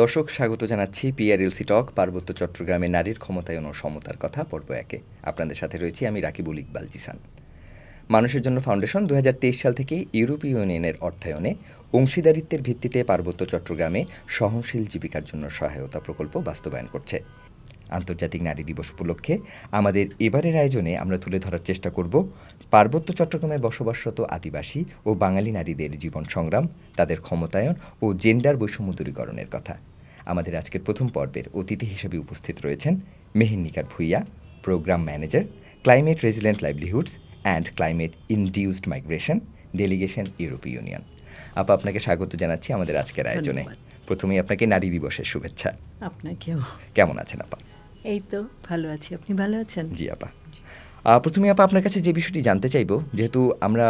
দর্শক স্বাগত জানাচ্ছি পিআরএলসি টক পার্বত্য চট্টগ্রামে নারীর ক্ষমতায়ন ও সমতার কথা পর্ব একে। আপনাদের সাথে রয়েছি আমি রাকিবুল ইকবাল জিসান। মানুষের জন্য ফাউন্ডেশন 2023 সাল থেকে ইউরোপীয় ইউনিয়নের অর্থায়নে অংশীদারিত্বের ভিত্তিতে পার্বত্য চট্টগ্রামে সহনশীল জীবিকার জন্য সহায়তা প্রকল্প বাস্তবায়ন করছে। আন্তর্জাতিক নারী দিবস উপলক্ষে আমাদের এবারের আয়োজনে আমরা তুলে ধরার চেষ্টা করব পার্বত্য চট্টগ্রামে বসবাসরত আদিবাসী ও বাঙালি নারীদের জীবন সংগ্রাম, তাদের ক্ষমতায়ন ও জেন্ডার বৈষম্য দূরীকরণের কথা। আমাদের আজকের প্রথম পর্বের অতিথি হিসেবে উপস্থিত রয়েছেন Meher Bhuiya, programme manager, climate resilient livelihoods and climate induced migration, delegation, ইউরোপীয় ইউনিয়ন। আপা, আপনাকে স্বাগত জানাচ্ছি আমাদের আজকের আয়োজনে। প্রথমেই আপনাকে নারী দিবসের শুভেচ্ছা। আপনাকেও। কেমন আছেন আপা? এই তো ভালো আছি, আপনি ভালো আছেন? জি আপা। প্রথমে আপা আপনার কাছে যে বিষয়টি জানতে চাইব, যেহেতু আমরা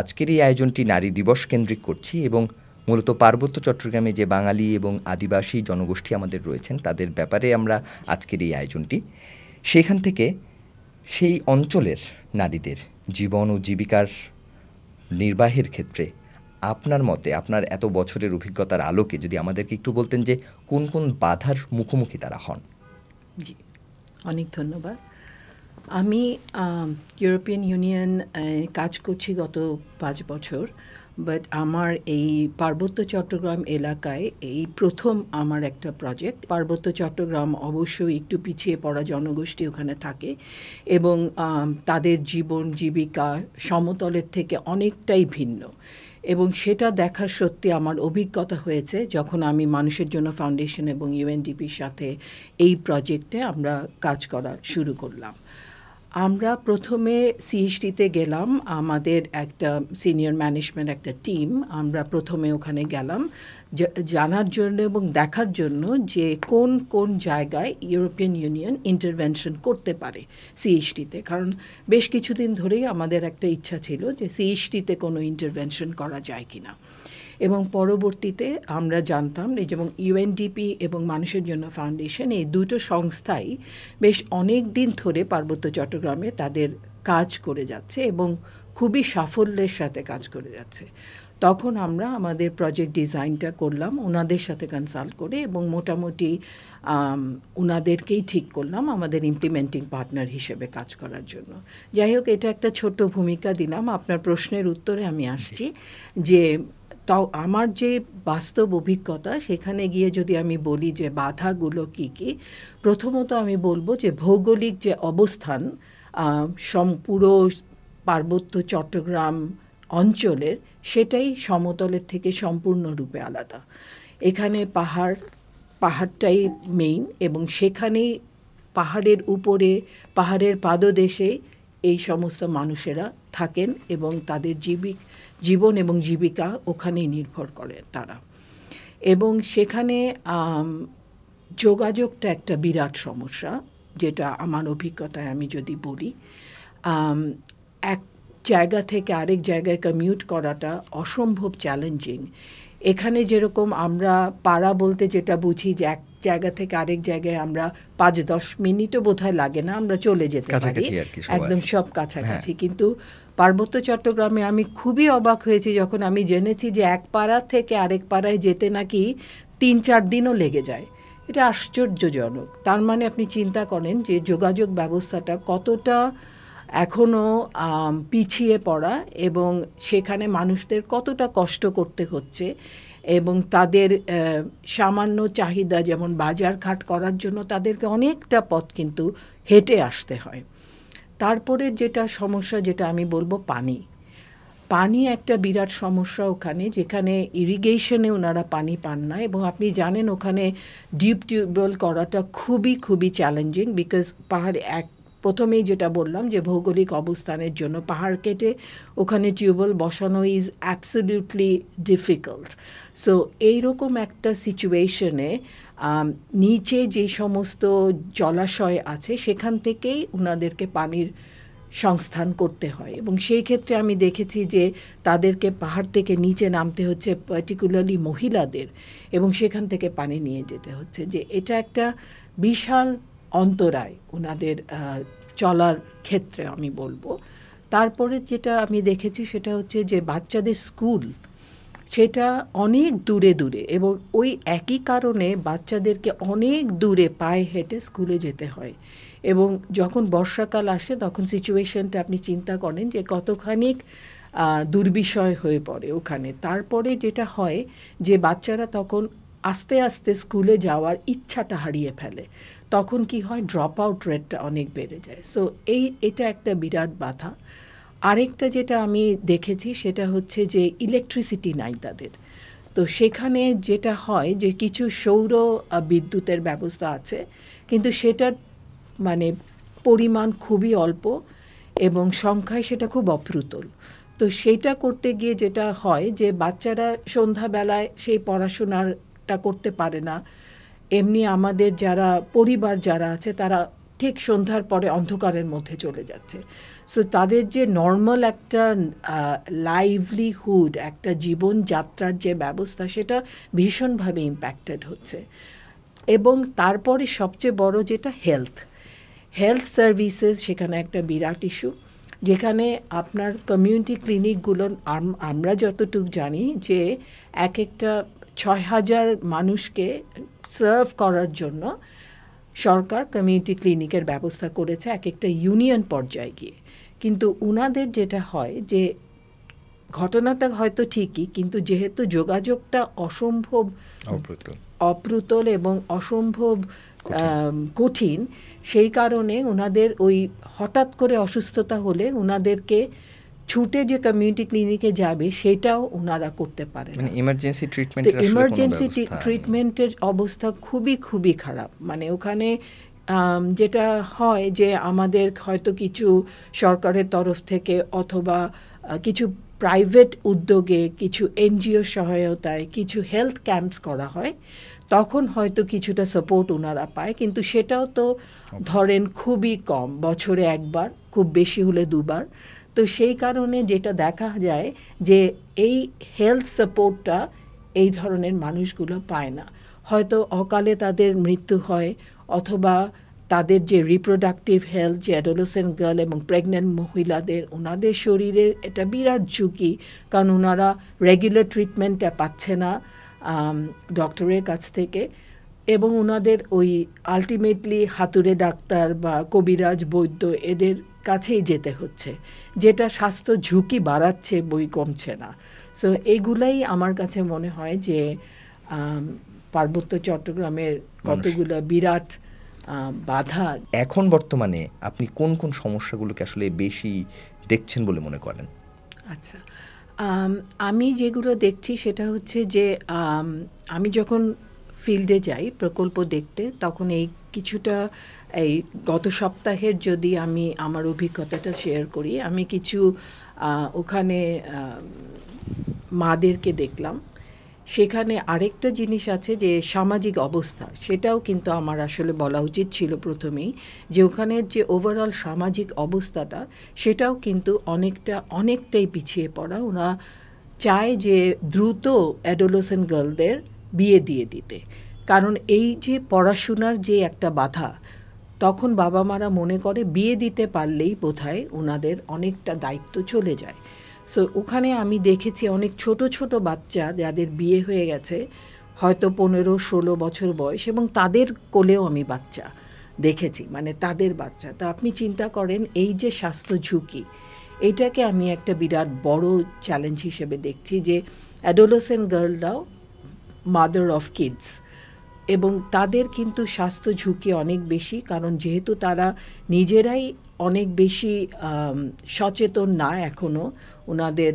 আজকের এই আয়োজনটি নারী দিবস কেন্দ্রিক করছি এবং মূলত পার্বত্য চট্টগ্রামে যে বাঙালি এবং আদিবাসী জনগোষ্ঠী আমাদের রয়েছেন তাদের ব্যাপারে আমরা আজকের এই আয়োজনটি, সেখান থেকে সেই অঞ্চলের নারীদের জীবন ও জীবিকার নির্বাহের ক্ষেত্রে আপনার মতে, আপনার এত বছরের অভিজ্ঞতার আলোকে যদি আমাদেরকে একটু বলতেন যে কোন কোন বাধার মুখোমুখি তারা হন। জি, অনেক ধন্যবাদ। আমি ইউরোপিয়ান ইউনিয়ন কাজ করছি গত 5 বছর, বাট আমার এই পার্বত্য চট্টগ্রাম এলাকায় এই প্রথম আমার একটা প্রজেক্ট। পার্বত্য চট্টগ্রাম অবশ্যই একটু পিছিয়ে পড়া জনগোষ্ঠী ওখানে থাকে এবং তাদের জীবন জীবিকা সমতলের থেকে অনেকটাই ভিন্ন, এবং সেটা দেখার সত্যি আমার অভিজ্ঞতা হয়েছে যখন আমি মানুষের জন্য ফাউন্ডেশন এবং ইউএনডিপির সাথে এই প্রজেক্টে আমরা কাজ করা শুরু করলাম। আমরা প্রথমে সিএসটিতে গেলাম, আমাদের একটা সিনিয়র ম্যানেজমেন্ট একটা টিম, আমরা প্রথমে ওখানে গেলাম জানার জন্য এবং দেখার জন্য যে কোন কোন জায়গায় ইউরোপিয়ান ইউনিয়ন ইন্টারভেনশন করতে পারে সিএসটিতে, কারণ বেশ কিছুদিন ধরেই আমাদের একটা ইচ্ছা ছিল যে সিএসটিতে কোনো ইন্টারভেনশন করা যায় কিনা। এবং পরবর্তীতে আমরা জানতাম যেমন ইউএনডিপি এবং মানুষের জন্য ফাউন্ডেশন, এই দুটো সংস্থাই বেশ অনেক দিন ধরে পার্বত্য চট্টগ্রামে তাদের কাজ করে যাচ্ছে এবং খুবই সাফল্যের সাথে কাজ করে যাচ্ছে। তখন আমরা আমাদের প্রজেক্ট ডিজাইনটা করলাম ওনাদের সাথে কনসাল্ট করে, এবং মোটামুটি ওনাদেরকেই ঠিক করলাম আমাদের ইমপ্লিমেন্টিং পার্টনার হিসেবে কাজ করার জন্য। যাই হোক, এটা একটা ছোট্ট ভূমিকা দিলাম। আপনার প্রশ্নের উত্তরে আমি আসছি যে তাও আমার যে বাস্তব অভিজ্ঞতা, সেখানে গিয়ে যদি আমি বলি যে বাধাগুলো কী কী, প্রথমত আমি বলবো যে ভৌগোলিক যে অবস্থান পুরো পার্বত্য চট্টগ্রাম অঞ্চলের, সেটাই সমতলের থেকে সম্পূর্ণরূপে আলাদা। এখানে পাহাড়টাই মেইন, এবং সেখানেই পাহাড়ের উপরে পাহাড়ের পাদদেশে এই সমস্ত মানুষেরা থাকেন এবং তাদের জীবন এবং জীবিকা ওখানেই নির্ভর করে তারা। এবং সেখানে যোগাযোগটা একটা বিরাট সমস্যা, যেটা আমার অভিজ্ঞতায় আমি যদি বলি, এক জায়গা থেকে আরেক জায়গায় কমিউট করাটা অসম্ভব চ্যালেঞ্জিং। এখানে যেরকম আমরা পাড়া বলতে যেটা বুঝি যে এক জায়গা থেকে আরেক জায়গায় আমরা 5-10 মিনিটও বোধহয় লাগে না, আমরা চলে যেতে পারি, একদম সব কাছাকাছি। কিন্তু পার্বত্য চট্টগ্রামে আমি খুবই অবাক হয়েছি যখন আমি জেনেছি যে এক পাড়া থেকে আরেক পাড়ায় যেতে নাকি 3-4 দিনও লেগে যায়। এটা আশ্চর্যজনক। তার মানে আপনি চিন্তা করেন যে যোগাযোগ ব্যবস্থাটা কতটা এখনও পিছিয়ে পড়া, এবং সেখানে মানুষদের কতটা কষ্ট করতে হচ্ছে, এবং তাদের সামান্য চাহিদা যেমন বাজার ঘাট করার জন্য তাদেরকে অনেকটা পথ কিন্তু হেঁটে আসতে হয়। তারপরে যেটা সমস্যা, যেটা আমি বলবো পানি একটা বিরাট সমস্যা ওখানে, যেখানে ইরিগেশনে ওনারা পানি পান না, এবং আপনি জানেন ওখানে ডিপ টিউবওয়েল করাটা খুবই খুবই চ্যালেঞ্জিং, বিকজ পাহাড় প্রথমেই যেটা বললাম যে ভৌগোলিক অবস্থানের জন্য পাহাড় কেটে ওখানে টিউবওয়েল বসানো ইজ অ্যাবসলিউটলি ডিফিকাল্ট। সো এইরকম একটা সিচুয়েশনে নিচে যে সমস্ত জলাশয় আছে সেখান থেকেই ওনাদেরকে পানির সংস্থান করতে হয়, এবং সেই ক্ষেত্রে আমি দেখেছি যে তাদেরকে পাহাড় থেকে নিচে নামতে হচ্ছে, পার্টিকুলারলি মহিলাদের, এবং সেখান থেকে পানি নিয়ে যেতে হচ্ছে। যে এটা একটা বিশাল অন্তরায় ওনাদের চলার ক্ষেত্রে আমি বলবো। তারপরে যেটা আমি দেখেছি সেটা হচ্ছে যে বাচ্চাদের স্কুল, সেটা অনেক দূরে দূরে, এবং ওই একই কারণে বাচ্চাদেরকে অনেক দূরে পায়ে হেঁটে স্কুলে যেতে হয়। এবং যখন বর্ষাকাল আসে তখন সিচুয়েশনটা আপনি চিন্তা করেন যে কতখানি দুর্বিষয় হয়ে পড়ে ওখানে। তারপরে যেটা হয় যে বাচ্চারা তখন আস্তে আস্তে স্কুলে যাওয়ার ইচ্ছাটা হারিয়ে ফেলে। তখন কি হয়, ড্রপ আউট রেটটা অনেক বেড়ে যায়। সো এটা একটা বিরাট বাধা। আরেকটা যেটা আমি দেখেছি সেটা হচ্ছে যে ইলেকট্রিসিটি নাই তাদের। তো সেখানে যেটা হয় যে কিছু সৌর বিদ্যুতের ব্যবস্থা আছে, কিন্তু সেটার মানে পরিমাণ খুবই অল্প এবং সংখ্যায় সেটা খুব অপ্রতুল। তো সেটা করতে গিয়ে যেটা হয় যে বাচ্চারা সন্ধ্যাবেলায় সেই পড়াশোনাটা করতে পারে না। এমনি আমাদের যারা পরিবার যারা আছে তারা ঠিক সন্ধ্যার পরে অন্ধকারের মধ্যে চলে যাচ্ছে। সো তাদের যে নর্মাল একটা লাইভলিহুড, একটা জীবনযাত্রার যে ব্যবস্থা, সেটা ভীষণভাবে ইম্প্যাক্টেড হচ্ছে। এবং তারপরে সবচেয়ে বড় যেটা হেলথ সার্ভিসেস, সেখানে একটা বিরাট ইস্যু। যেখানে আপনার কমিউনিটি ক্লিনিকগুলো, আমরা যতটুকু জানি যে এক একটা ৬,০০০ মানুষকে সার্ভ করার জন্য সরকার কমিউনিটি ক্লিনিকের ব্যবস্থা করেছে এক একটা ইউনিয়ন পর্যায়ে গিয়ে। কিন্তু উনাদের যেটা হয় যে ঘটনাটা হয়তো ঠিকই, কিন্তু যেহেতু যোগাযোগটা অসম্ভব অপ্রতুল এবং অসম্ভব কঠিন, সেই কারণে ওনাদের ওই হঠাৎ করে অসুস্থতা হলে ওনাদেরকে ছুটে যে কমিউনিটি ক্লিনিকে যাবে সেটাও ওনারা করতে পারেন। ইমার্জেন্সি ট্রিটমেন্টের অবস্থা খুবই খুবই খারাপ। মানে ওখানে যেটা হয় যে আমাদের হয়তো কিছু সরকারের তরফ থেকে অথবা কিছু প্রাইভেট উদ্যোগে, কিছু এনজিও সহায়তায় কিছু হেলথ ক্যাম্পস করা হয়, তখন হয়তো কিছুটা সাপোর্ট ওনারা পায়, কিন্তু সেটাও তো ধরেন খুবই কম, বছরে একবার, খুব বেশি হলে দুবার। তো সেই কারণে যেটা দেখা যায় যে এই হেলথ সাপোর্টটা এই ধরনের মানুষগুলো পায় না। হয়তো অকালে তাদের মৃত্যু হয়, অথবা তাদের যে রিপ্রোডাক্টিভ হেলথ, যে অ্যাডোলেসেন্ট গার্ল এবং প্রেগনেন্ট মহিলাদের, ওনাদের শরীরের এটা বিরাট ঝুঁকি, কারণ ওনারা রেগুলার ট্রিটমেন্টটা পাচ্ছে না ডক্টরের কাছ থেকে, এবং ওনাদের ওই আলটিমেটলি হাতুড়ে ডাক্তার বা কবিরাজ বৈদ্য এদের কাছেই যেতে হচ্ছে, যেটা স্বাস্থ্য ঝুঁকি বাড়াচ্ছে, বই কমছে না। সো এইগুলাই আমার কাছে মনে হয় যে পার্বত্য চট্টগ্রামের কতগুলো বিরাট বাধা। এখন বর্তমানে আপনি কোন কোন সমস্যাগুলোকে আসলে বেশি দেখছেন বলে মনে করেন? আচ্ছা, আমি যেগুলো দেখছি সেটা হচ্ছে যে আমি যখন ফিল্ডে যাই প্রকল্প দেখতে, তখন এই কিছুটা এই গত সপ্তাহের যদি আমি আমার অভিজ্ঞতাটা শেয়ার করি, আমি কিছু ওখানে মাদেরকে দেখলাম। সেখানে আরেকটা জিনিস আছে যে সামাজিক অবস্থা, সেটাও কিন্তু আমার আসলে বলা উচিত ছিল প্রথমেই, যে ওখানের যে ওভারঅল সামাজিক অবস্থাটা সেটাও কিন্তু অনেকটাই পিছিয়ে পড়া। ওরা চায় যে দ্রুত অ্যাডোলেসেন্ট গার্লদের বিয়ে দিয়ে দিতে, কারণ এই যে পড়াশোনার যে একটা বাধা, তখন বাবা মারা মনে করে বিয়ে দিতে পারলেই বোধহয় ওনাদের অনেকটা দায়িত্ব চলে যায়। সো ওখানে আমি দেখেছি অনেক ছোট ছোট বাচ্চা যাদের বিয়ে হয়ে গেছে, হয়তো 15-16 বছর বয়স, এবং তাদের কোলেও আমি বাচ্চা দেখেছি, মানে তাদের বাচ্চা। তো আপনি চিন্তা করেন এই যে স্বাস্থ্য ঝুঁকি, এইটাকে আমি একটা বিরাট বড় চ্যালেঞ্জ হিসেবে দেখছি, যে অ্যাডোলেসেন্ট গার্লরাও মাদার অফ কিডস, এবং তাদের কিন্তু স্বাস্থ্য ঝুঁকি অনেক বেশি, কারণ যেহেতু তারা নিজেরাই অনেক বেশি সচেতন না এখনও ওনাদের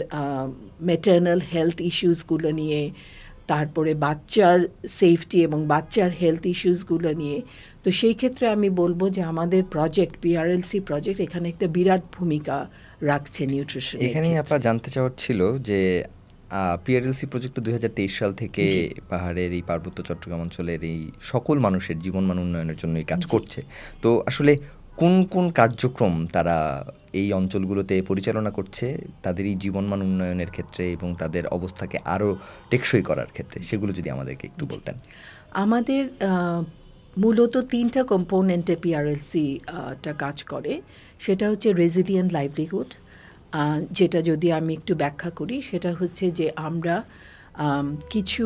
ম্যাটার্নাল হেলথ ইস্যুসগুলো নিয়ে, তারপরে বাচ্চার সেফটি এবং বাচ্চার হেলথ ইস্যুসগুলো নিয়ে। তো সেই ক্ষেত্রে আমি বলবো যে আমাদের প্রজেক্ট, পিআরএলসি প্রজেক্ট, এখানে একটা বিরাট ভূমিকা রাখছে নিউট্রিশন। এখানেই আপনার জানতে চাওয়ার ছিল যে পিআরএলসি প্রজেক্ট 2023 সাল থেকে পাহাড়ের এই পার্বত্য চট্টগ্রাম অঞ্চলের এই সকল মানুষের জীবনমান উন্নয়নের জন্য কাজ করছে। তো আসলে কোন কোন কার্যক্রম তারা এই অঞ্চলগুলোতে পরিচালনা করছে তাদের এই জীবনমান উন্নয়নের ক্ষেত্রে এবং তাদের অবস্থাকে আরও টেকসই করার ক্ষেত্রে, সেগুলো যদি আমাদেরকে একটু বলতেন। আমাদের মূলত 3টা কম্পোনেন্টে পিআরএলসিটা কাজ করে। সেটা হচ্ছে রেজিলিয়েন্ট লাইভলিহুড, যেটা যদি আমি একটু ব্যাখ্যা করি, সেটা হচ্ছে যে আমরা কিছু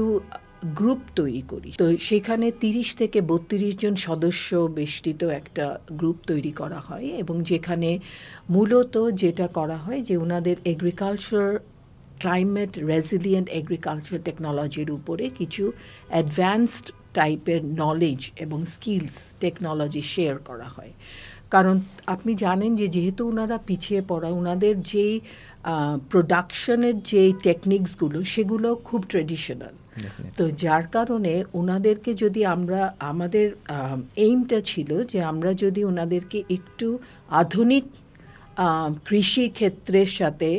গ্রুপ তৈরি করি। তো সেখানে 30 থেকে 32 জন সদস্য বেষ্টিত একটা গ্রুপ তৈরি করা হয়, এবং যেখানে মূলত যেটা করা হয় যে ওনাদের এগ্রিকালচার, ক্লাইমেট রেজিলিয়েন্ট এগ্রিকালচার টেকনোলজির উপরে কিছু অ্যাডভান্সড টাইপের নলেজ এবং স্কিলস টেকনোলজি শেয়ার করা হয়। কারণ আপনি জানেন যে যেহেতু ওনারা পিছিয়ে পড়া, ওনাদের যেই প্রোডাকশনের যে টেকনিক্সগুলো সেগুলো খুব ট্রেডিশনাল। তো যার কারণে ওনাদেরকে যদি আমরা, আমাদের এইমটা ছিল যে আমরা যদি ওনাদেরকে একটু আধুনিক কৃষি ক্ষেত্রের সাথে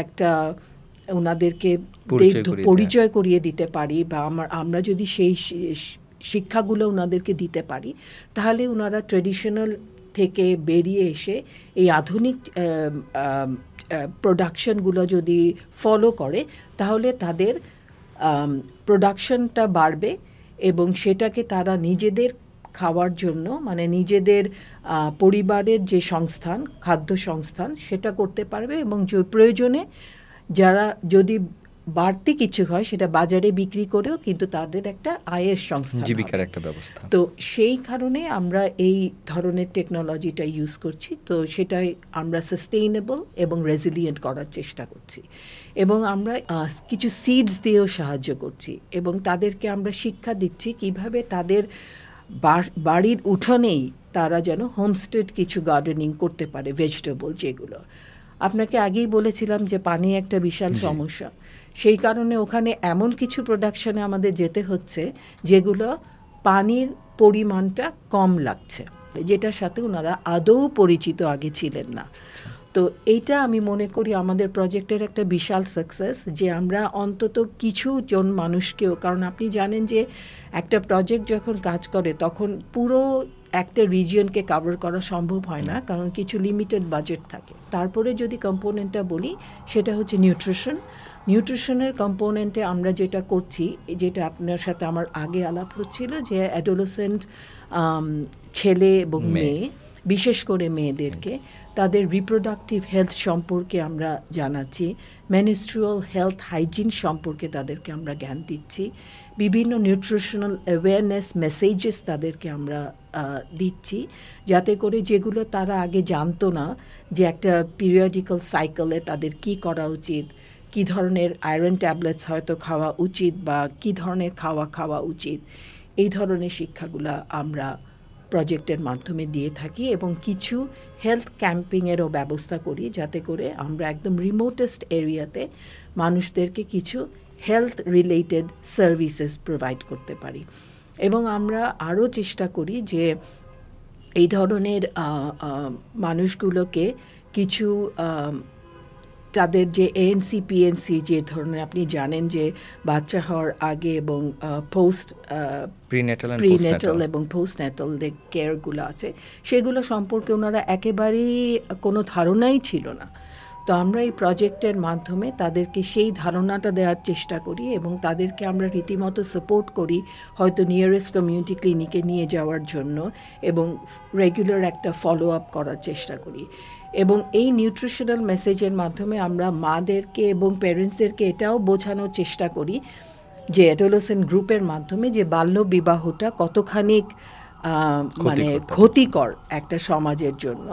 একটা ওনাদেরকে পরিচয় করিয়ে দিতে পারি, বা আমরা যদি সেই শিক্ষাগুলো ওনাদেরকে দিতে পারি, তাহলে ওনারা ট্রেডিশনাল থেকে বেরিয়ে এসে এই আধুনিক প্রোডাকশনগুলো যদি ফলো করে, তাহলে তাদের প্রোডাকশনটা বাড়বে এবং সেটাকে তারা নিজেদের খাওয়ার জন্য, মানে নিজেদের পরিবারের যে সংস্থান, খাদ্য সংস্থান, সেটা করতে পারবে, এবং প্রয়োজনে যারা যদি বাড়তি কিছু হয় সেটা বাজারে বিক্রি করেও কিন্তু তাদের একটা আয়ের সংস্থান, জীবিকার একটা ব্যবস্থা। তো সেই কারণে আমরা এই ধরনের টেকনোলজিটা ইউজ করছি। তো সেটাই আমরা সাস্টেইনেবল এবং রেজিলিয়েন্ট করার চেষ্টা করছি, এবং আমরা কিছু সিডস দিয়েও সাহায্য করছি, এবং তাদেরকে আমরা শিক্ষা দিচ্ছি কিভাবে তাদের বাড়ির উঠোনেই তারা যেন হোমস্টেড কিছু গার্ডেনিং করতে পারে, ভেজিটেবল যেগুলো। আপনাকে আগেই বলেছিলাম যে পানি একটা বিশাল সমস্যা, সেই কারণে ওখানে এমন কিছু প্রোডাকশনে আমাদের যেতে হচ্ছে যেগুলো পানির পরিমাণটা কম লাগছে, যেটার সাথে ওনারা আদৌ পরিচিত আগে ছিলেন না। তো এইটা আমি মনে করি আমাদের প্রজেক্টের একটা বিশাল সাকসেস, যে আমরা অন্তত কিছু জন মানুষকেও, কারণ আপনি জানেন যে একটা প্রজেক্ট যখন কাজ করে তখন পুরো একটা রিজিয়নকে কভার করা সম্ভব হয় না, কারণ কিছু লিমিটেড বাজেট থাকে। তারপরে যদি কম্পোনেন্টটা বলি, সেটা হচ্ছে নিউট্রিশনের কম্পোনেন্টে আমরা যেটা করছি, যেটা আপনার সাথে আমার আগে আলাপ হচ্ছিল, যে অ্যাডোলেসেন্ট ছেলে এবং মেয়ে, বিশেষ করে মেয়েদেরকে তাদের রিপ্রোডাক্টিভ হেলথ সম্পর্কে আমরা জানাচ্ছি, মেনস্ট্রুয়াল হেলথ হাইজিন সম্পর্কে তাদেরকে আমরা জ্ঞান দিচ্ছি, বিভিন্ন নিউট্রিশনাল অ্যাওয়ারনেস মেসেজেস তাদেরকে আমরা দিচ্ছি, যাতে করে যেগুলো তারা আগে জানতো না, যে একটা পিরিয়ডিক্যাল সাইকেলে তাদের কি করা উচিত, কি ধরনের আয়রন ট্যাবলেটস হয়তো খাওয়া উচিত, বা কি ধরনের খাওয়া উচিত, এই ধরনের শিক্ষাগুলো আমরা প্রজেক্টের মাধ্যমে দিয়ে থাকি, এবং কিছু হেলথ ক্যাম্পিংয়েরও ব্যবস্থা করি, যাতে করে আমরা একদম রিমোটেস্ট এরিয়াতে মানুষদেরকে কিছু হেলথ রিলেটেড সার্ভিসেস প্রোভাইড করতে পারি। এবং আমরা আরও চেষ্টা করি যে এই ধরনের মানুষগুলোকে কিছু তাদের যে ANC PNC যে ধরনের, আপনি জানেন যে বাচ্চা হওয়ার আগে এবং প্রিনেটাল এবং পোস্টনেটাল যে কেয়ারগুলো আছে, সেগুলো সম্পর্কে ওনারা একেবারেই কোনো ধারণাই ছিল না। তো আমরা এই প্রজেক্টের মাধ্যমে তাদেরকে সেই ধারণাটা দেওয়ার চেষ্টা করি, এবং তাদেরকে আমরা রীতিমতো সাপোর্ট করি, হয়তো নিয়ারেস্ট কমিউনিটি ক্লিনিকে নিয়ে যাওয়ার জন্য, এবং রেগুলার একটা ফলো আপ করার চেষ্টা করি। এবং এই নিউট্রিশনাল মেসেজের মাধ্যমে আমরা মাদেরকে এবং প্যারেন্টসদেরকে এটাও বোঝানোর চেষ্টা করি যে অ্যাডোলেসেন্ট গ্রুপের মাধ্যমে যে বাল্য বিবাহটা কতখানি মানে ক্ষতিকর একটা সমাজের জন্য,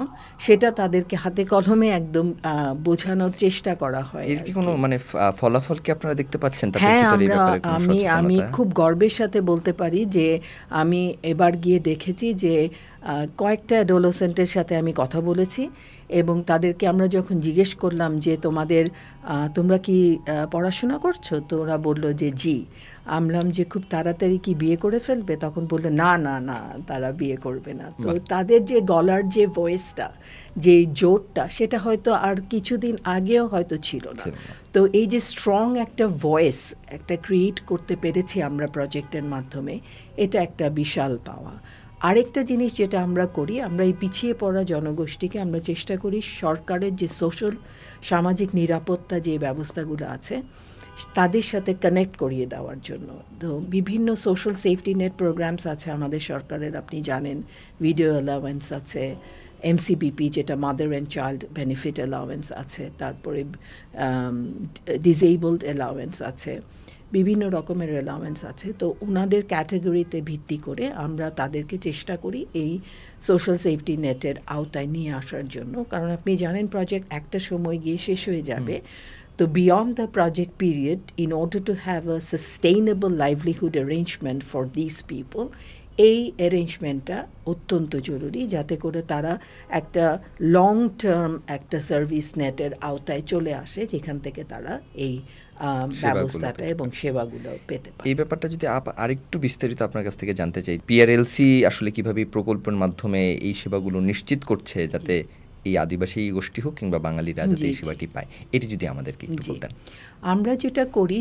সেটা তাদেরকে হাতে কলমে একদম বোঝানোর চেষ্টা করা হয়। এর কি কোনো মানে ফলাফল কি আপনারা দেখতে পাচ্ছেন? হ্যাঁ, আমি খুব গর্বের সাথে বলতে পারি যে আমি এবার গিয়ে দেখেছি যে কয়েকটা অ্যাডোলেসেন্টের সাথে আমি কথা বলেছি, এবং তাদেরকে আমরা যখন জিজ্ঞেস করলাম যে তোমরা কি পড়াশোনা করছো, তো ওরা বললো যে জি। আমলাম যে খুব তাড়াতাড়ি কি বিয়ে করে ফেলবে, তখন বললো না না না, তারা বিয়ে করবে না। তো তাদের যে গলার যে ভয়েসটা, যে জোরটা, সেটা হয়তো আর কিছুদিন আগেও হয়তো ছিল না। তো এই যে স্ট্রং একটা ভয়েস একটা ক্রিয়েট করতে পেরেছি আমরা প্রজেক্টের মাধ্যমে, এটা একটা বিশাল পাওয়া। আরেকটা জিনিস যেটা আমরা করি, আমরা এই পিছিয়ে পড়া জনগোষ্ঠীকে আমরা চেষ্টা করি সরকারের যে সামাজিক নিরাপত্তা যে ব্যবস্থাগুলো আছে তাদের সাথে কানেক্ট করিয়ে দেওয়ার জন্য। তো বিভিন্ন সোশ্যাল সেফটি নেট প্রোগ্রামস আছে আমাদের সরকারের, আপনি জানেন, ভিডিও অ্যালাওয়েন্স আছে, MCBP যেটা mother and child benefit allowance আছে, তারপরে ডিসেবলড অ্যালাউয়েন্স আছে, বিভিন্ন রকমের অ্যালাউয়েন্স আছে। তো ওনাদের ক্যাটাগরিতে ভিত্তি করে আমরা তাদেরকে চেষ্টা করি এই সোশ্যাল সেফটি নেটের আওতায় নিয়ে আসার জন্য। কারণ আপনি জানেন প্রজেক্ট একটা সময় গিয়ে শেষ হয়ে যাবে। তো beyond the project period, in order to have a sustainable livelihood arrangement for this people, এই অ্যারেঞ্জমেন্টটা অত্যন্ত জরুরি, যাতে করে তারা একটা লং টার্ম একটা সার্ভিস নেটের আওতায় চলে আসে, যেখান থেকে তারা এই ব্যবস্থাটা এবং সেবাগুলো পেতে পারে। এই ব্যাপারটা যদি আরেকটু বিস্তারিত আপনার কাছ থেকে জানতে চাই, পিআরএলসি আসলে কিভাবে প্রকল্পের মাধ্যমে এই সেবাগুলো নিশ্চিত করছে যাতে এই আদিবাসী গোষ্ঠী হোক কিংবা বাঙালিরা যাতে এই সেবাটি পায়, এটি যদি আমাদেরকে একটু বলতেন। আমরা যেটা করি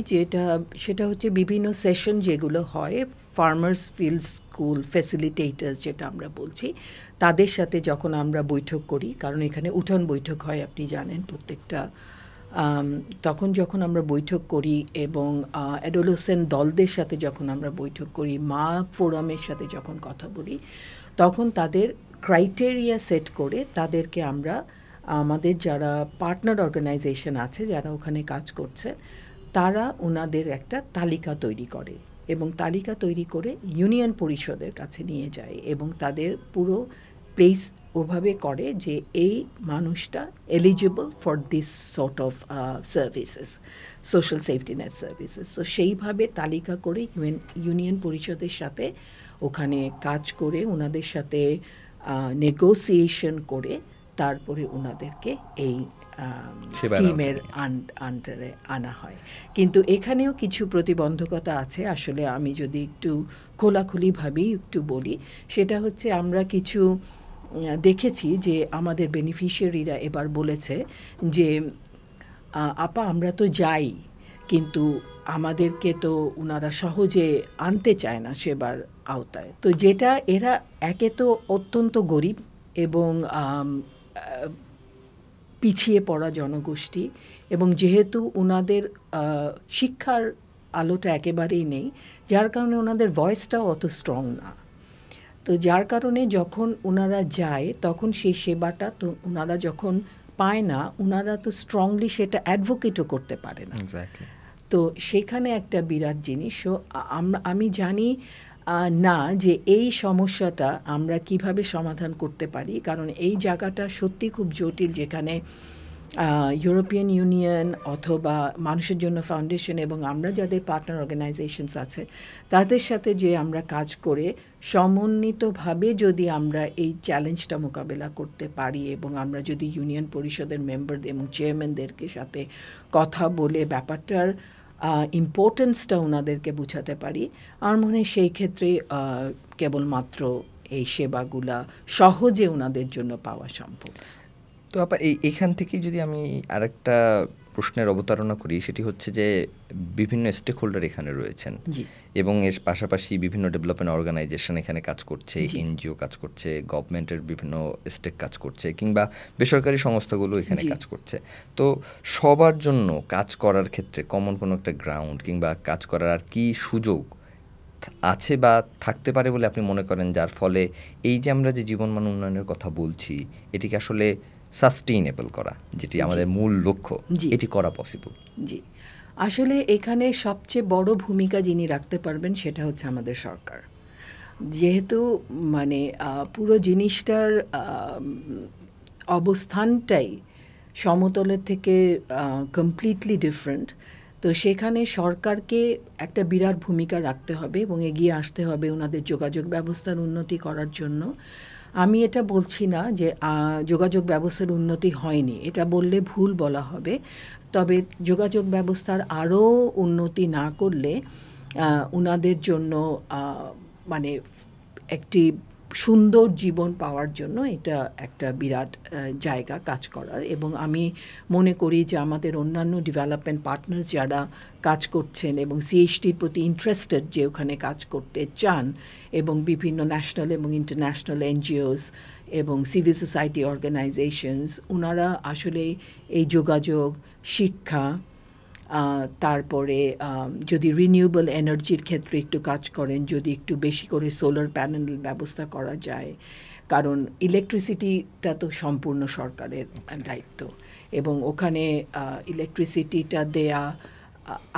সেটা হচ্ছে বিভিন্ন সেশন যেগুলো হয়, ফার্মার্স ফিল্ড স্কুল ফ্যাসিলিটেটার্স যেটা আমরা বলছি, তাদের সাথে যখন আমরা বৈঠক করি, কারণ এখানে উঠান বৈঠক হয় আপনি জানেন প্রত্যেকটা, তখন যখন আমরা বৈঠক করি এবং অ্যাডোলেসেন্ট দলদের সাথে যখন আমরা বৈঠক করি, মা ফোরামের সাথে যখন কথা বলি, তখন তাদের ক্রাইটেরিয়া সেট করে তাদেরকে আমরা, আমাদের যারা পার্টনার অর্গানাইজেশন আছে যারা ওখানে কাজ করছে, তারা ওনাদের একটা তালিকা তৈরি করে এবং তালিকা তৈরি করে ইউনিয়ন পরিষদের কাছে নিয়ে যায় এবং তাদের পুরো প্লেস ওভাবে করে যে এই মানুষটা eligible for this sort of services, social safety net services. তো সেইভাবে তালিকা করে ইউনিয়ন পরিষদের সাথে ওখানে কাজ করে ওনাদের সাথে নেগোসিয়েশন করে তারপরে ওনাদেরকে এই স্কিমের আন্ডারে আনা হয়। কিন্তু এখানেও কিছু প্রতিবন্ধকতা আছে, আসলে আমি যদি একটু খোলাখুলিভাবেই একটু বলি, সেটা হচ্ছে আমরা কিছু দেখেছি যে আমাদের বেনিফিশিয়ারিরা এবার বলেছে যে আপা আমরা তো যাই, কিন্তু আমাদেরকে তো ওনারা সহজে আনতে চায় না সেবার আওতায়। তো যেটা এরা একে তো অত্যন্ত গরিব এবং পিছিয়ে পড়া জনগোষ্ঠী, এবং যেহেতু ওনাদের শিক্ষার আলোটা একেবারেই নেই, যার কারণে ওনাদের ভয়েসটাও অত স্ট্রং না। তো যার কারণে যখন ওনারা যায় তখন সেই সেবাটা তো ওনারা যখন পায় না, ওনারা তো স্ট্রংলি সেটা অ্যাডভোকেটও করতে পারে না। তো সেখানে একটা বিরাট জিনিস। আমি জানি না যে এই সমস্যাটা আমরা কিভাবে সমাধান করতে পারি, কারণ এই জায়গাটা সত্যি খুব জটিল, যেখানে ইউরোপিয়ান ইউনিয়ন অথবা মানুষের জন্য ফাউন্ডেশন এবং আমরা যাদের পার্টনার অর্গানাইজেশনস আছে তাদের সাথে যে আমরা কাজ করে সমন্বিতভাবে যদি আমরা এই চ্যালেঞ্জটা মোকাবেলা করতে পারি এবং আমরা যদি ইউনিয়ন পরিষদের মেম্বার এবং চেয়ারম্যানদেরকে সাথে কথা বলে ব্যাপারটার ইম্পর্টেন্সটা ওনাদেরকে বোঝাতে পারি, আমার মনে হয় সেই ক্ষেত্রে কেবলমাত্র এই সেবাগুলা সহজে ওনাদের জন্য পাওয়া সম্ভব। তো আপা এইখান থেকেই যদি আমি আরেকটা প্রশ্নের অবতারণা করি, সেটি হচ্ছে যে বিভিন্ন স্টেক হোল্ডার এখানে রয়েছেন এবং এর পাশাপাশি বিভিন্ন ডেভেলপমেন্ট অর্গানাইজেশন এখানে কাজ করছে, এনজিও কাজ করছে, গভর্নমেন্টের বিভিন্ন স্টেক কাজ করছে, কিংবা বেসরকারি সংস্থাগুলো এখানে কাজ করছে। তো সবার জন্য কাজ করার ক্ষেত্রে কমন কোনো একটা গ্রাউন্ড কিংবা কাজ করার আর কি সুযোগ আছে বা থাকতে পারে বলে আপনি মনে করেন, যার ফলে এই যে আমরা যে জীবনমান উন্নয়নের কথা বলছি এটিকে আসলে সাস্টেইনেবল করা, যেটি আমাদের মূল লক্ষ্য, এটি করা পসিবল? জি, আসলে এখানে সবচেয়ে বড় ভূমিকা যিনি রাখতে পারবেন সেটা হচ্ছে আমাদের সরকার। যেহেতু মানে পুরো জিনিসটার অবস্থানটাই সমতলের থেকে কমপ্লিটলি ডিফারেন্ট, তো সেখানে সরকারকে একটা বিরাট ভূমিকা রাখতে হবে এবং এগিয়ে আসতে হবে ওনাদের যোগাযোগ ব্যবস্থার উন্নতি করার জন্য। আমি এটা বলছি না যে যোগাযোগ ব্যবস্থার উন্নতি হয়নি, এটা বললে ভুল বলা হবে। তবে যোগাযোগ ব্যবস্থার আরও উন্নতি না করলে ওনাদের জন্য মানে একটি সুন্দর জীবন পাওয়ার জন্য এটা একটা বিরাট জায়গা কাজ করার। এবং আমি মনে করি যে আমাদের অন্যান্য ডেভেলপমেন্ট পার্টনার্স যারা কাজ করছেন এবং সিএইচটির প্রতি ইন্টারেস্টেড, যে ওখানে কাজ করতে চান, এবং বিভিন্ন ন্যাশনাল এবং ইন্টারন্যাশনাল এনজিওস এবং সিভিল সোসাইটি অর্গানাইজেশনস, ওনারা আসলে এই যোগাযোগ, শিক্ষা, তারপরে যদি রিনিউয়েবল এনার্জির ক্ষেত্রে একটু কাজ করেন, যদি একটু বেশি করে সোলার প্যানেল ব্যবস্থা করা যায়, কারণ ইলেকট্রিসিটিটা তো সম্পূর্ণ সরকারের দায়িত্ব, এবং ওখানে ইলেকট্রিসিটিটা দেয়া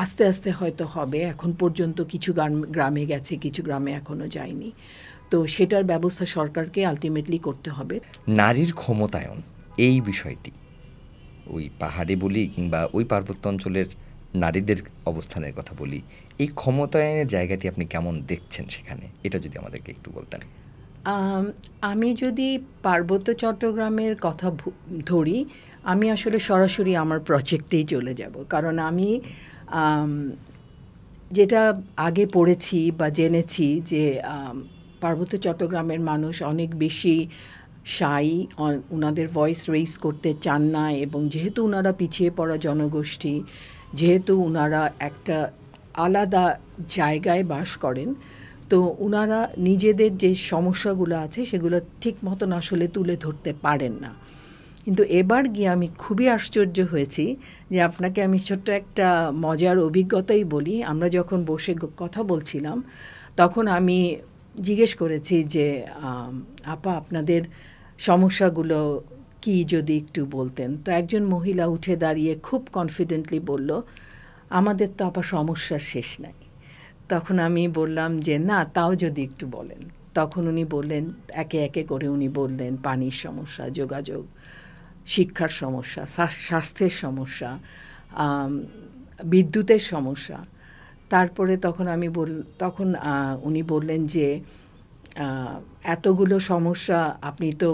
আস্তে আস্তে হয়তো হবে। এখন পর্যন্ত কিছু গ্রামে গেছে, কিছু গ্রামে এখনও যায়নি। তো সেটার ব্যবস্থা সরকারকে আলটিমেটলি করতে হবে। নারীর ক্ষমতায়ন এই বিষয়টি ওই পাহাড়ে বলি কিংবা ওই পার্বত্য অঞ্চলের নারীদের অবস্থানের কথা বলি, এই ক্ষমতায়নের জায়গাটি আপনি কেমন দেখছেন সেখানে, এটা যদি আমাদেরকে একটু বলতেন। আমি যদি পার্বত্য চট্টগ্রামের কথা ধরি, আমি আসলে সরাসরি আমার প্রজেক্টেই চলে যাব। কারণ আমি যেটা আগে পড়েছি বা জেনেছি যে পার্বত্য চট্টগ্রামের মানুষ অনেক বেশি শাই, ওনাদের ভয়েস রেইজ করতে চান না, এবং যেহেতু ওনারা পিছিয়ে পড়া জনগোষ্ঠী, যেহেতু ওনারা একটা আলাদা জায়গায় বাস করেন, তো ওনারা নিজেদের যে সমস্যাগুলো আছে সেগুলো ঠিক মতন আসলে তুলে ধরতে পারেন না। কিন্তু এবার গিয়ে আমি খুবই আশ্চর্য হয়েছি যে আপনাকে আমি ছোট্ট একটা মজার অভিজ্ঞতাই বলি। আমরা যখন বসে কথা বলছিলাম তখন আমি জিজ্ঞেস করেছি যে আপা, আপনাদের সমস্যাগুলো কি যদি একটু বলতেন। তো একজন মহিলা উঠে দাঁড়িয়ে খুব কনফিডেন্টলি বলল, আমাদের তো আপা সমস্যার শেষ নাই। তখন আমি বললাম যে না, তাও যদি একটু বলেন। তখন উনি বললেন, একে একে করে উনি বললেন পানির সমস্যা, যোগাযোগ, শিক্ষার সমস্যা, স্বাস্থ্যের সমস্যা, বিদ্যুতের সমস্যা। তারপরে তখন উনি বললেন যে এতগুলো সমস্যা আপনি তো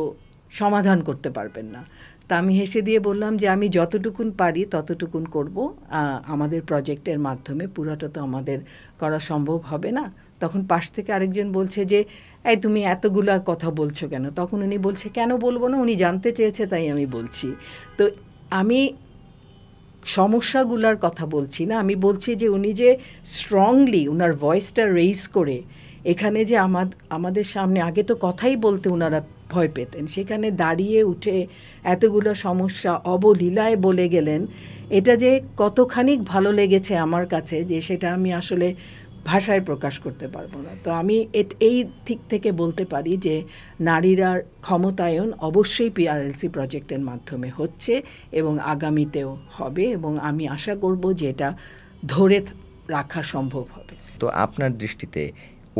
সমাধান করতে পারবেন না। তা আমি হেসে দিয়ে বললাম যে আমি যতটুকুন পারি ততটুকুন করব, আমাদের প্রজেক্টের মাধ্যমে পুরোটা তো আমাদের করা সম্ভব হবে না। তখন পাশ থেকে আরেকজন বলছে যে এই তুমি এতগুলা কথা বলছো কেন? তখন উনি বলছে, কেন বলবো না, উনি জানতে চেয়েছে তাই আমি বলছি। তো আমি সমস্যাগুলার কথা বলছি না, আমি বলছি যে উনি যে স্ট্রংলি ওনার ভয়েসটা রেইজ করে এখানে যে আমাদের সামনে, আগে তো কথাই বলতে ওনারা ভয় পেতেন, সেখানে দাঁড়িয়ে উঠে এতগুলো সমস্যা অবলীলায় বলে গেলেন, এটা যে কতখানি ভালো লেগেছে আমার কাছে যে সেটা আমি আসলে ভাষায় প্রকাশ করতে পারবো না। তো আমি এই দিক থেকে বলতে পারি যে নারীরা ক্ষমতায়ন অবশ্যই পিআরএলসি প্রজেক্টের মাধ্যমে হচ্ছে এবং আগামীতেও হবে, এবং আমি আশা করব যে এটা ধরে রাখা সম্ভব হবে। তো আপনার দৃষ্টিতে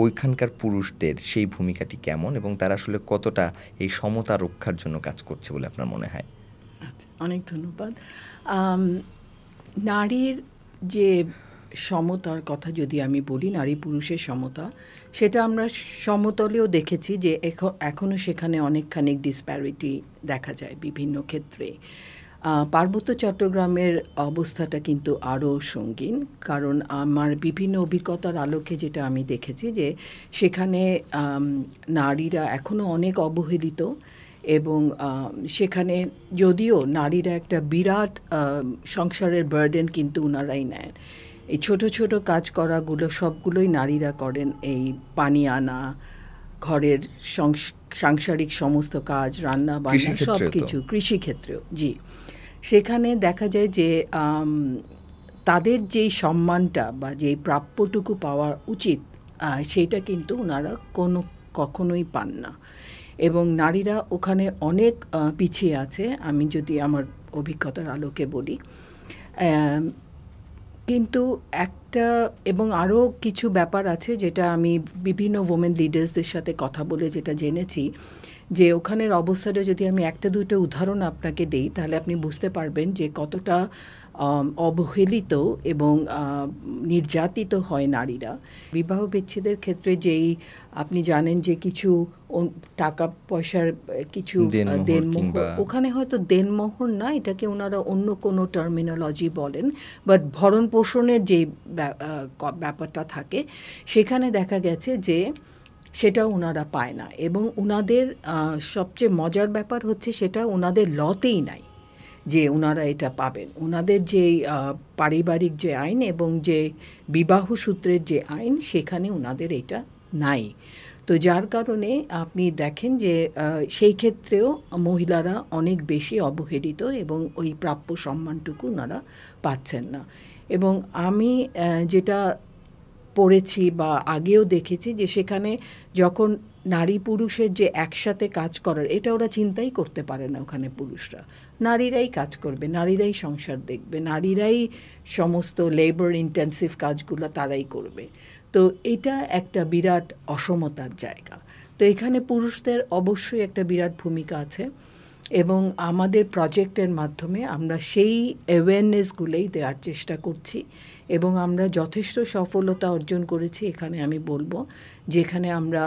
ওইখানকার পুরুষদের সেই ভূমিকাটি কেমন এবং তারা আসলে কতটা এই সমতা রক্ষার জন্য কাজ করছে বলে আপনার মনে হয়? আচ্ছা, অনেক ধন্যবাদ। নারীর যে সমতার কথা যদি আমি বলি, নারী পুরুষের সমতা, সেটা আমরা সমতলেও দেখেছি যে এখনও সেখানে অনেকখানি ডিসপ্যারিটি দেখা যায় বিভিন্ন ক্ষেত্রে। পার্বত্য চট্টগ্রামের অবস্থাটা কিন্তু আরও সঙ্গীন, কারণ আমার বিভিন্ন অভিজ্ঞতার আলোকে যেটা আমি দেখেছি যে সেখানে নারীরা এখনও অনেক অবহেলিত, এবং সেখানে যদিও নারীরা একটা বিরাট সংসারের বার্ডেন কিন্তু ওনারাই নেন। এই ছোট ছোট কাজ করাগুলো সবগুলোই নারীরা করেন, এই পানি আনা, ঘরের সাংসারিক সমস্ত কাজ, রান্না বান্না, সব কিছু, কৃষিক্ষেত্রেও। জি, সেখানে দেখা যায় যে তাদের যেই সম্মানটা বা যেই প্রাপ্যটুকু পাওয়া উচিত সেইটা কিন্তু ওনারা কখনোই পান না, এবং নারীরা ওখানে অনেক পিছিয়ে আছে, আমি যদি আমার অভিজ্ঞতার আলোকে বলি। কিন্তু একটা এবং আরও কিছু ব্যাপার আছে যেটা আমি বিভিন্ন ওমেন লিডার্সদের সাথে কথা বলে যেটা জেনেছি, যে ওখানের অবস্থাটা যদি আমি একটা দুটো উদাহরণ আপনাকে দেই তাহলে আপনি বুঝতে পারবেন যে কতটা অবহেলিত এবং নির্যাতিত হয় নারীরা। বিবাহ বিচ্ছেদের ক্ষেত্রে যেই আপনি জানেন যে কিছু টাকা পয়সার কিছু দেনমোহর, ওখানে হয়তো দেনমোহর না, এটাকে ওনারা অন্য কোনো টার্মিনোলজি বলেন, বাট ভরণ পোষণের যে ব্যাপারটা থাকে সেখানে দেখা গেছে যে সেটা ওনারা পায় না, এবং ওনাদের সবচেয়ে মজার ব্যাপার হচ্ছে সেটা ওনাদের লতেই নাই যে ওনারা এটা পাবেন। ওনাদের যে পারিবারিক যে আইন এবং যে বিবাহ সূত্রের যে আইন, সেখানে ওনাদের এটা নাই। তো যার কারণে আপনি দেখেন যে সেই ক্ষেত্রেও মহিলারা অনেক বেশি অবহেলিত এবং ওই প্রাপ্য সম্মানটুকু ওনারা পাচ্ছেন না। এবং আমি যেটা পড়েছি বা আগেও দেখেছি যে সেখানে যখন নারী পুরুষের যে একসাথে কাজ করার, এটা ওরা চিন্তাই করতে পারে না ওখানে পুরুষরা। নারীরাই কাজ করবে, নারীরাই সংসার দেখবে, নারীরাই সমস্ত লেবার ইন্টেন্সিভ কাজগুলো তারাই করবে। তো এটা একটা বিরাট অসমতার জায়গা। তো এখানে পুরুষদের অবশ্যই একটা বিরাট ভূমিকা আছে এবং আমাদের প্রজেক্টের মাধ্যমে আমরা সেই অ্যাওয়ারনেসগুলোই দেওয়ার চেষ্টা করছি এবং আমরা যথেষ্ট সফলতা অর্জন করেছি। এখানে আমি বলবো যেখানে আমরা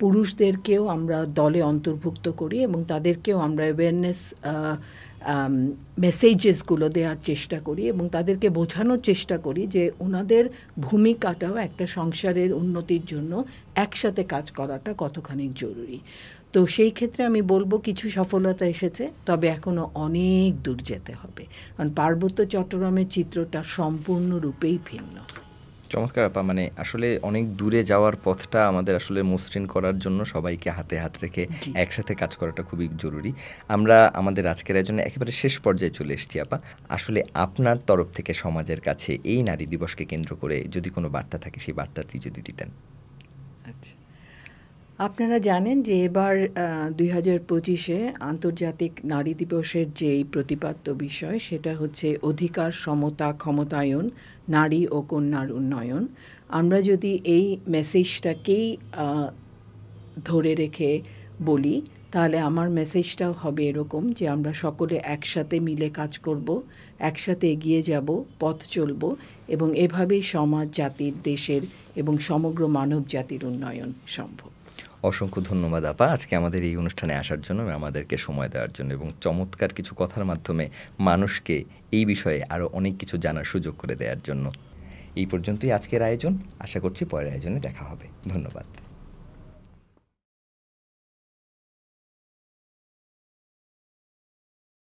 পুরুষদেরকেও আমরা দলে অন্তর্ভুক্ত করি এবং তাদেরকেও আমরা অ্যাওয়ারনেস মেসেজেসগুলো দেওয়ার চেষ্টা করি এবং তাদেরকে বোঝানোর চেষ্টা করি যে ওনাদের ভূমিকাটাও একটা সংসারের উন্নতির জন্য একসাথে কাজ করাটা কতখানি জরুরি। তো সেই ক্ষেত্রে আমি বলবো কিছু সফলতা এসেছে, তবে এখনও অনেক দূর যেতে হবে, কারণ পার্বত্য চট্টগ্রামের চিত্রটা সম্পূর্ণরূপেই ভিন্ন। চমৎকার আপা, মানে আসলে অনেক দূরে যাওয়ার পথটা আমাদের আসলে মসৃণ করার জন্য সবাইকে হাতে হাত রেখে একসাথে কাজ করাটা খুবই জরুরি। আমরা আমাদের আজকের আয়োজনে একেবারে শেষ পর্যায়ে চলে এসেছি আপা। আসলে আপনার তরফ থেকে সমাজের কাছে এই নারী দিবসকে কেন্দ্র করে যদি কোনো বার্তা থাকে, সেই বার্তাটি যদি দিতেন। আচ্ছা, আপনারা জানেন যে এবার 2025-এ আন্তর্জাতিক নারী দিবসের যেই প্রতিপাদ্য বিষয় সেটা হচ্ছে অধিকার, সমতা, ক্ষমতায়ন, নারী ও কন্যার উন্নয়ন। আমরা যদি এই মেসেজটাকেই ধরে রেখে বলি, তাহলে আমার মেসেজটাও হবে এরকম যে আমরা সকলে একসাথে মিলে কাজ করব, একসাথে এগিয়ে যাব, পথ চলব এবং এভাবেই সমাজ, জাতির, দেশের এবং সমগ্র মানব জাতির উন্নয়ন সম্ভব। অসংখ্য ধন্যবাদ আপা আজকে আমাদের এই অনুষ্ঠানে আসার জন্য, আমাদেরকে সময় দেওয়ার জন্য এবং চমৎকার কিছু কথার মাধ্যমে মানুষকে এই বিষয়ে আরও অনেক কিছু জানার সুযোগ করে দেওয়ার জন্য। এই পর্যন্তই আজকের আয়োজন। আশা করছি পরের আয়োজনে দেখা হবে। ধন্যবাদ।